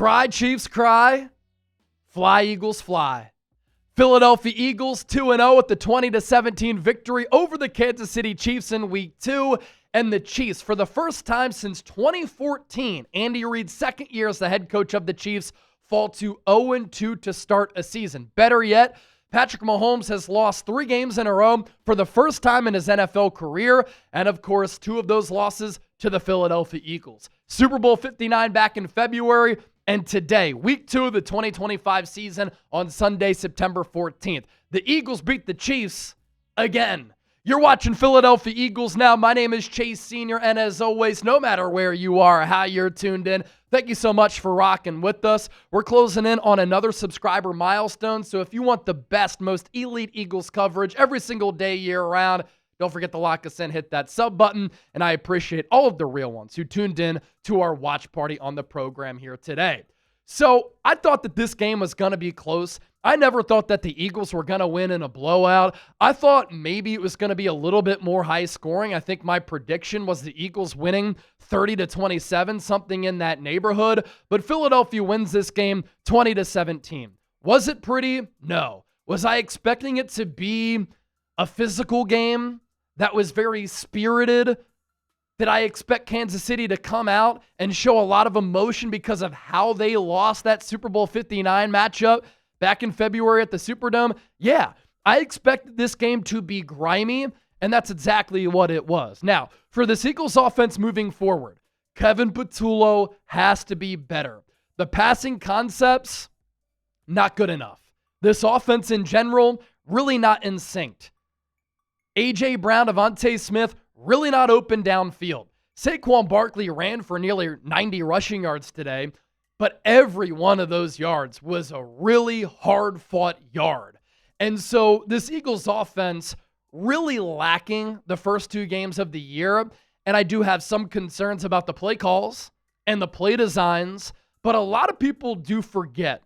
Cry, Chiefs, cry. Fly, Eagles, fly. Philadelphia Eagles 2-0 with the 20-17 victory over the Kansas City Chiefs in Week 2. And the Chiefs, for the first time since 2014, Andy Reid's second year as the head coach of the Chiefs, fall to 0-2 to start a season. Better yet, Patrick Mahomes has lost 3 games in a row for the first time in his NFL career. And of course, 2 of those losses to the Philadelphia Eagles. Super Bowl 59 back in February. And today, Week 2 of the 2025 season on Sunday, September 14th. The Eagles beat the Chiefs again. You're watching Philadelphia Eagles now. My name is Chase Sr., and as always, no matter where you are or how you're tuned in, thank you so much for rocking with us. We're closing in on another subscriber milestone, so if you want the best, most elite Eagles coverage every single day year-round, don't forget to lock us in, hit that sub button, and I appreciate all of the real ones who tuned in to our watch party on the program here today. So I thought that this game was going to be close. I never thought that the Eagles were going to win in a blowout. I thought maybe it was going to be a little bit more high scoring. I think my prediction was the Eagles winning 30-27, something in that neighborhood. But Philadelphia wins this game 20-17. Was it pretty? No. Was I expecting it to be a physical game that was very spirited? Did I expect Kansas City to come out and show a lot of emotion because of how they lost that Super Bowl 59 matchup back in February at the Superdome? Yeah, I expected this game to be grimy, and that's exactly what it was. Now, for this Eagles offense moving forward, Kevin Patullo has to be better. The passing concepts, not good enough. This offense in general, really not in sync. A.J. Brown, Devontae Smith, really not open downfield. Saquon Barkley ran for nearly 90 rushing yards today, but every one of those yards was a really hard-fought yard. And so this Eagles offense really lacking the first 2 games of the year, and I do have some concerns about the play calls and the play designs, but a lot of people do forget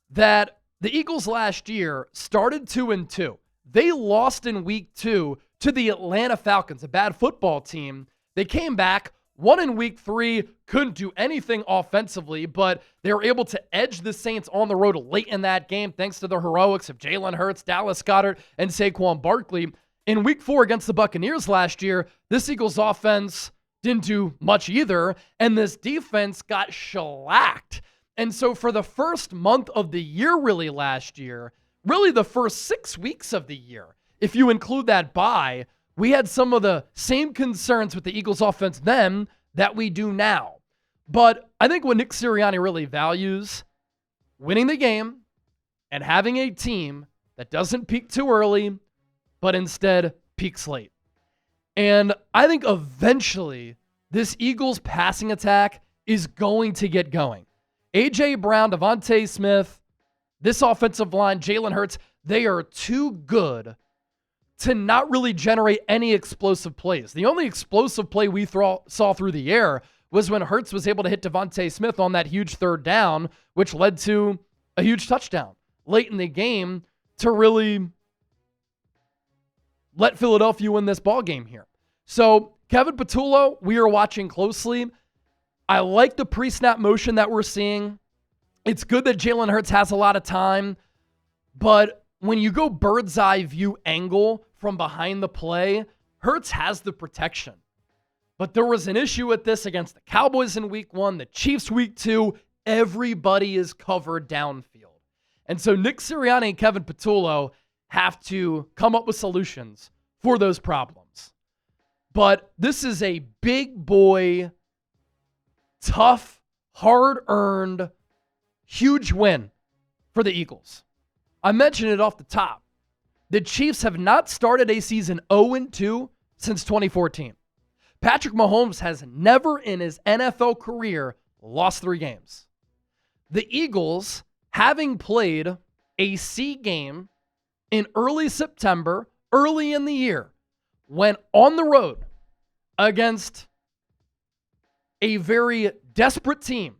that the Eagles last year started 2-2. They lost in Week 2 to the Atlanta Falcons, a bad football team. They came back, won in Week 3, couldn't do anything offensively, but they were able to edge the Saints on the road late in that game thanks to the heroics of Jalen Hurts, Dallas Goedert, and Saquon Barkley. In Week 4 against the Buccaneers last year, this Eagles offense didn't do much either, and this defense got shellacked. And so for the first month of the year really last year, really the first 6 weeks of the year, if you include that bye, we had some of the same concerns with the Eagles offense then that we do now. But I think what Nick Sirianni really values, winning the game and having a team that doesn't peak too early, but instead peaks late. And I think eventually this Eagles passing attack is going to get going. A.J. Brown, Devontae Smith, this offensive line, Jalen Hurts, they are too good to not really generate any explosive plays. The only explosive play we saw through the air was when Hurts was able to hit Devontae Smith on that huge 3rd down, which led to a huge touchdown late in the game to really let Philadelphia win this ball game here. So Kevin Patullo, we are watching closely. I like the pre-snap motion that we're seeing. It's good that Jalen Hurts has a lot of time, but when you go bird's eye view angle from behind the play, Hurts has the protection. But there was an issue with this against the Cowboys in Week 1, the Chiefs Week 2. Everybody is covered downfield. And so Nick Sirianni and Kevin Patullo have to come up with solutions for those problems. But this is a big boy, tough, hard-earned, huge win for the Eagles. I mentioned it off the top. The Chiefs have not started a season 0-2 since 2014. Patrick Mahomes has never in his NFL career lost 3 games. The Eagles, having played a C game in early September, early in the year, went on the road against a very desperate team,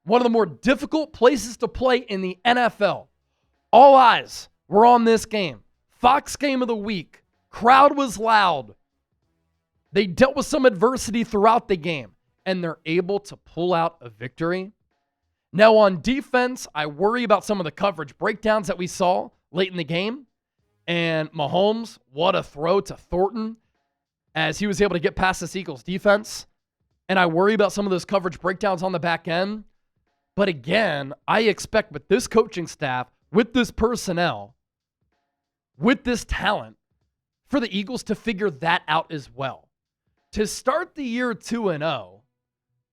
one of the more difficult places to play in the NFL. All eyes were on this game. Fox Game of the Week. Crowd was loud. They dealt with some adversity throughout the game, and they're able to pull out a victory. Now on defense, I worry about some of the coverage breakdowns that we saw late in the game. And Mahomes, what a throw to Thornton as he was able to get past this Eagles defense. And I worry about some of those coverage breakdowns on the back end. But again, I expect with this coaching staff, with this personnel, with this talent, for the Eagles to figure that out as well. To start the year 2-0,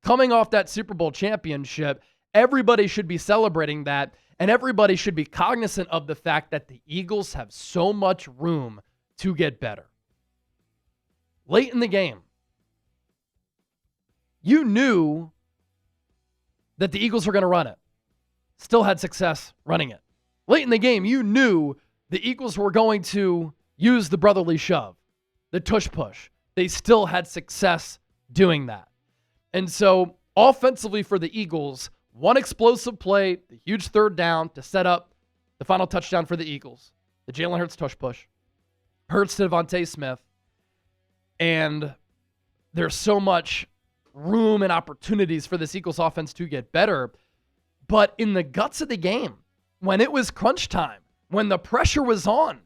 coming off that Super Bowl championship, everybody should be celebrating that, and everybody should be cognizant of the fact that the Eagles have so much room to get better. Late in the game, you knew that the Eagles were going to run it. Still had success running it. Late in the game, you knew the Eagles were going to use the brotherly shove, the tush push. They still had success doing that. And so offensively for the Eagles, one explosive play, the huge third down to set up the final touchdown for the Eagles, the Jalen Hurts tush push, Hurts to Devontae Smith, and there's so much room and opportunities for this Eagles offense to get better. But in the guts of the game, when it was crunch time, when the pressure was on,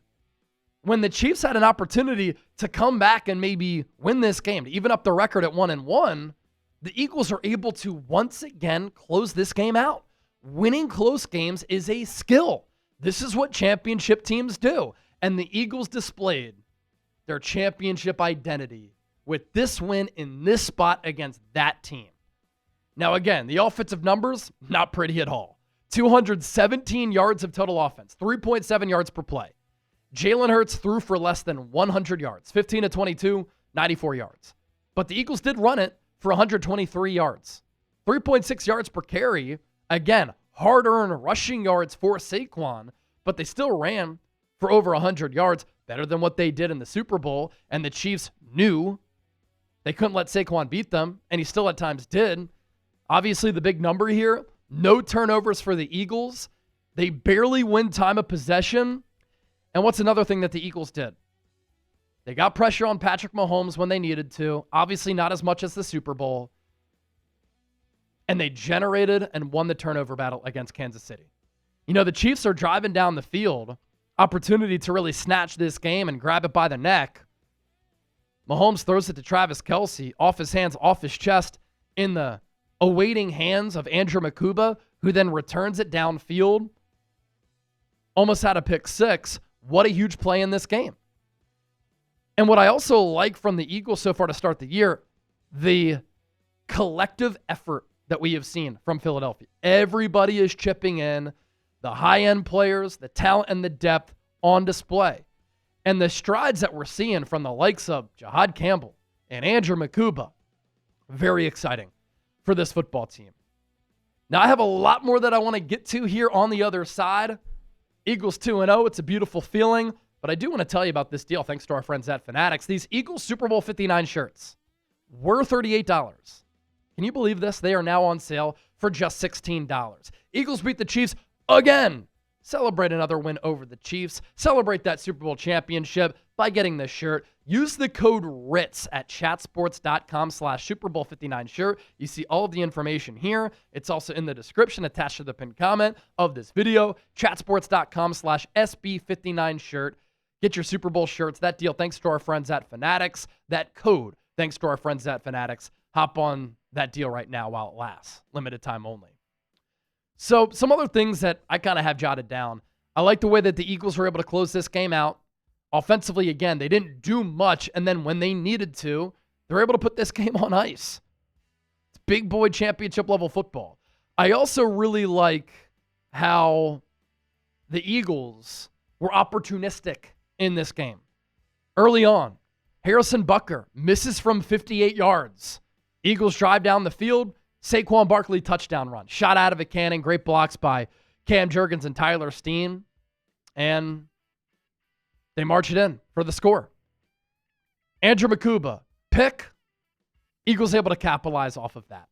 when the Chiefs had an opportunity to come back and maybe win this game, to even up the record at 1-1, the Eagles are able to once again close this game out. Winning close games is a skill. This is what championship teams do. And the Eagles displayed their championship identity with this win in this spot against that team. Now again, the offensive numbers, not pretty at all. 217 yards of total offense, 3.7 yards per play. Jalen Hurts threw for less than 100 yards, 15 to 22, 94 yards. But the Eagles did run it for 123 yards, 3.6 yards per carry. Again, hard-earned rushing yards for Saquon, but they still ran for over 100 yards, better than what they did in the Super Bowl. And the Chiefs knew they couldn't let Saquon beat them, and he still at times did. Obviously, the big number here, no turnovers for the Eagles. They barely win time of possession. And what's another thing that the Eagles did? They got pressure on Patrick Mahomes when they needed to. Obviously, not as much as the Super Bowl. And they generated and won the turnover battle against Kansas City. You know, the Chiefs are driving down the field. Opportunity to really snatch this game and grab it by the neck. Mahomes throws it to Travis Kelce, off his hands, off his chest, in the awaiting hands of Andrew Makuba, who then returns it downfield. Almost had a pick six. What a huge play in this game. And what I also like from the Eagles so far to start the year, the collective effort that we have seen from Philadelphia. Everybody is chipping in. The high-end players, the talent and the depth on display. And the strides that we're seeing from the likes of Jahad Campbell and Andrew Makuba, very exciting for this football team. Now, I have a lot more that I want to get to here on the other side. Eagles 2-0, it's a beautiful feeling. But I do want to tell you about this deal, thanks to our friends at Fanatics. These Eagles Super Bowl 59 shirts were $38. Can you believe this? They are now on sale for just $16. Eagles beat the Chiefs again. Celebrate another win over the Chiefs. Celebrate that Super Bowl championship by getting this shirt. Use the code RITZ at chatsports.com/Super Bowl 59 shirt. You see all of the information here. It's also in the description attached to the pinned comment of this video. Chatsports.com/SB59 shirt. Get your Super Bowl shirts. That deal, thanks to our friends at Fanatics. That code, thanks to our friends at Fanatics. Hop on that deal right now while it lasts. Limited time only. So some other things that I kind of have jotted down. I like the way that the Eagles were able to close this game out. Offensively, again, they didn't do much, and then when they needed to, they're able to put this game on ice. It's big boy championship level football. I also really like how the Eagles were opportunistic in this game. Early on, Harrison Butker misses from 58 yards. Eagles drive down the field. Saquon Barkley touchdown run. Shot out of a cannon. Great blocks by Cam Jurgens and Tyler Steen. And they march it in for the score. Andrew Makuba, pick. Eagles able to capitalize off of that.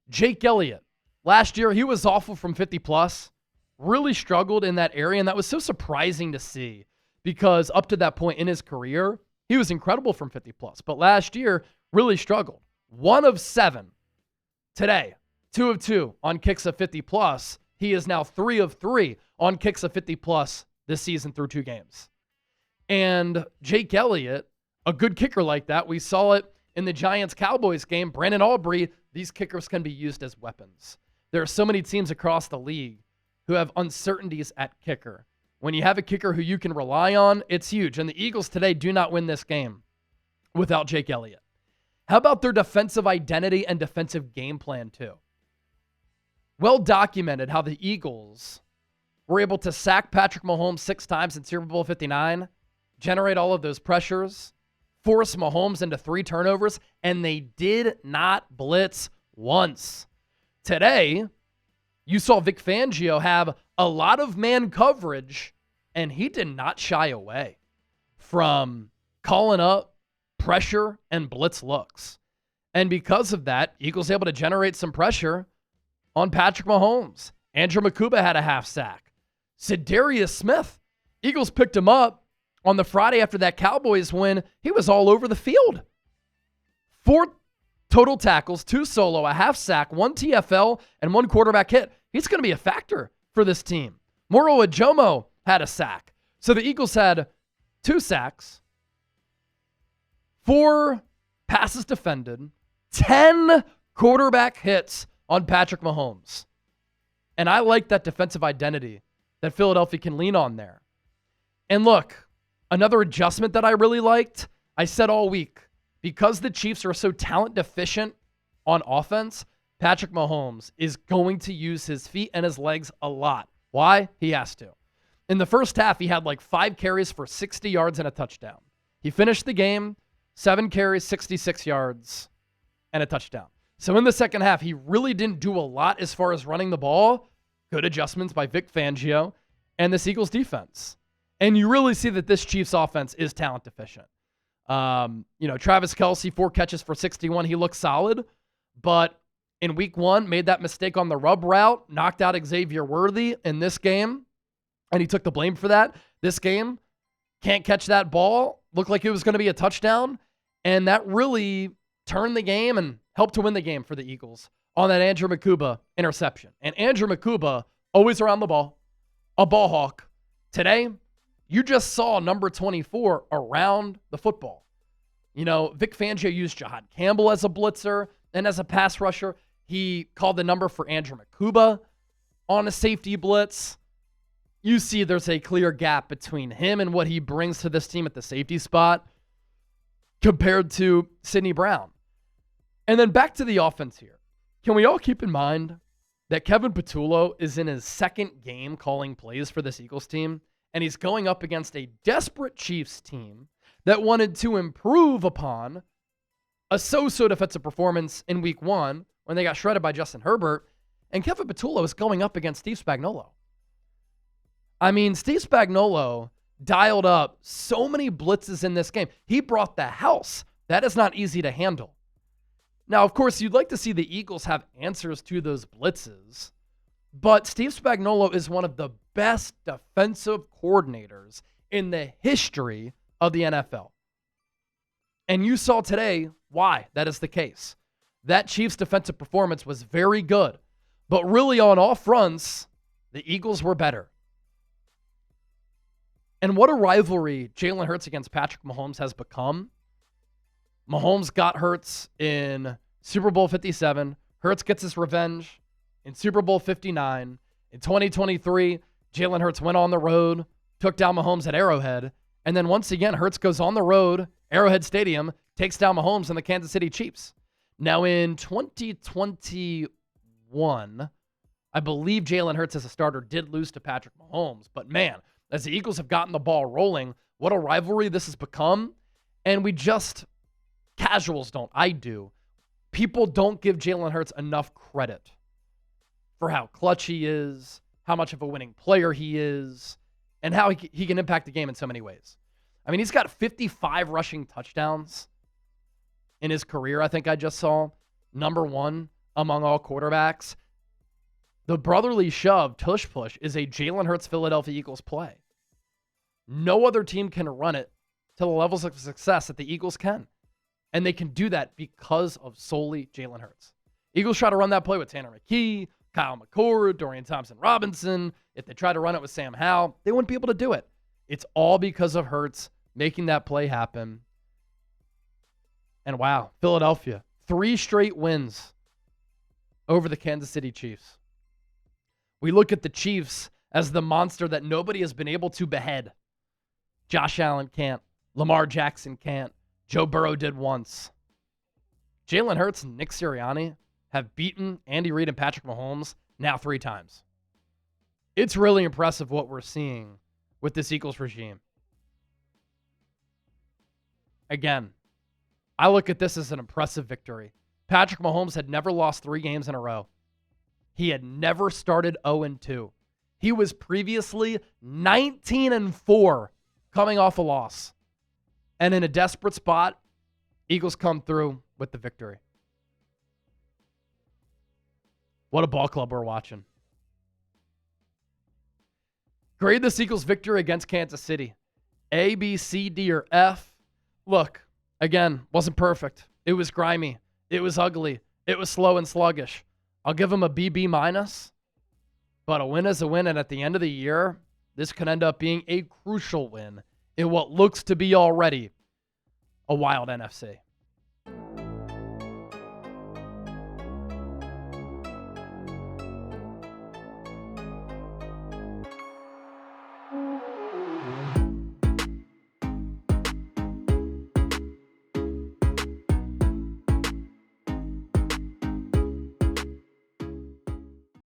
Jake Elliott. Last year, he was awful from 50+. Really struggled in that area, and that was so surprising to see because up to that point in his career, he was incredible from 50+. But last year, really struggled. 1 of 7 today 2 of 2 on kicks of 50 plus. He is now 3 of 3 on kicks of 50 plus this season through 2 games. And Jake Elliott, a good kicker like that, we saw it in the Giants-Cowboys game. Brandon Aubrey, these kickers can be used as weapons. There are so many teams across the league who have uncertainties at kicker. When you have a kicker who you can rely on, it's huge. And the Eagles today do not win this game without Jake Elliott. How about their defensive identity and defensive game plan too? Well documented how the Eagles were able to sack Patrick Mahomes 6 times in Super Bowl 59, generate all of those pressures, force Mahomes into 3 turnovers, and they did not blitz once. Today, you saw Vic Fangio have a lot of man coverage, and he did not shy away from calling up pressure and blitz looks. And because of that, Eagles able to generate some pressure on Patrick Mahomes. Andrew Makuba had a half sack. Za'Darius Smith, Eagles picked him up on the Friday after that Cowboys win. He was all over the field. 4 total tackles, 2 solo, a half sack, 1 TFL, and 1 quarterback hit. He's going to be a factor for this team. Moro Ajomo had a sack. So the Eagles had 2 sacks, 4 passes defended, 10 quarterback hits on Patrick Mahomes. And I like that defensive identity that Philadelphia can lean on there. And look, another adjustment that I really liked, I said all week, because the Chiefs are so talent deficient on offense, Patrick Mahomes is going to use his feet and his legs a lot. Why? He has to. In the first half, he had like 5 carries for 60 yards and a touchdown. He finished the game, 7 carries, 66 yards, and a touchdown. So in the second half, he really didn't do a lot as far as running the ball. Good adjustments by Vic Fangio and this Eagles defense. And you really see that this Chiefs offense is talent deficient. Travis Kelce, 4 catches for 61. He looks solid, but in week 1, made that mistake on the rub route, knocked out Xavier Worthy in this game, and he took the blame for that. This game, can't catch that ball. Looked like it was going to be a touchdown, and that really turned the game and helped to win the game for the Eagles on that Andrew Makuba interception. And Andrew Makuba, always around the ball, a ball hawk. Today, you just saw number 24 around the football. Vic Fangio used Jahad Campbell as a blitzer and as a pass rusher. He called the number for Andrew Makuba on a safety blitz. You see there's a clear gap between him and what he brings to this team at the safety spot compared to Sidney Brown. And then back to the offense here. Can we all keep in mind that Kevin Patullo is in his 2nd game calling plays for this Eagles team, and he's going up against a desperate Chiefs team that wanted to improve upon a so-so defensive performance in week 1 when they got shredded by Justin Herbert, and Kevin Patullo is going up against Steve Spagnuolo. I mean, Steve Spagnuolo dialed up so many blitzes in this game. He brought the house. That is not easy to handle. Now, of course, you'd like to see the Eagles have answers to those blitzes, but Steve Spagnuolo is one of the best defensive coordinators in the history of the NFL. And you saw today why that is the case. That Chiefs defensive performance was very good, but really on all fronts, the Eagles were better. And what a rivalry Jalen Hurts against Patrick Mahomes has become. Mahomes got Hurts in Super Bowl 57. Hurts gets his revenge in Super Bowl 59. In 2023, Jalen Hurts went on the road, took down Mahomes at Arrowhead. And then once again, Hurts goes on the road, Arrowhead Stadium, takes down Mahomes and the Kansas City Chiefs. Now in 2021, I believe Jalen Hurts as a starter did lose to Patrick Mahomes. But man, as the Eagles have gotten the ball rolling, what a rivalry this has become. And casuals don't, I do. People don't give Jalen Hurts enough credit for how clutch he is, how much of a winning player he is, and how he can impact the game in so many ways. I mean, he's got 55 rushing touchdowns in his career, I think I just saw. Number 1 among all quarterbacks. The brotherly shove, tush push, is a Jalen Hurts Philadelphia Eagles play. No other team can run it to the levels of success that the Eagles can. And they can do that because of solely Jalen Hurts. Eagles try to run that play with Tanner McKee, Kyle McCord, Dorian Thompson-Robinson. If they try to run it with Sam Howell, they wouldn't be able to do it. It's all because of Hurts making that play happen. And wow, Philadelphia, 3 straight wins over the Kansas City Chiefs. We look at the Chiefs as the monster that nobody has been able to behead. Josh Allen can't. Lamar Jackson can't. Joe Burrow did once. Jalen Hurts and Nick Sirianni have beaten Andy Reid and Patrick Mahomes now 3 times. It's really impressive what we're seeing with this Eagles regime. Again, I look at this as an impressive victory. Patrick Mahomes had never lost 3 games in a row. He had never started 0-2. He was previously 19-4 coming off a loss. And in a desperate spot, Eagles come through with the victory. What a ball club we're watching. Grade this Eagles victory against Kansas City. A, B, C, D, or F. Look, again, wasn't perfect. It was grimy. It was ugly. It was slow and sluggish. I'll give them a BB minus, but a win is a win. And at the end of the year, this could end up being a crucial win in what looks to be already a wild NFC.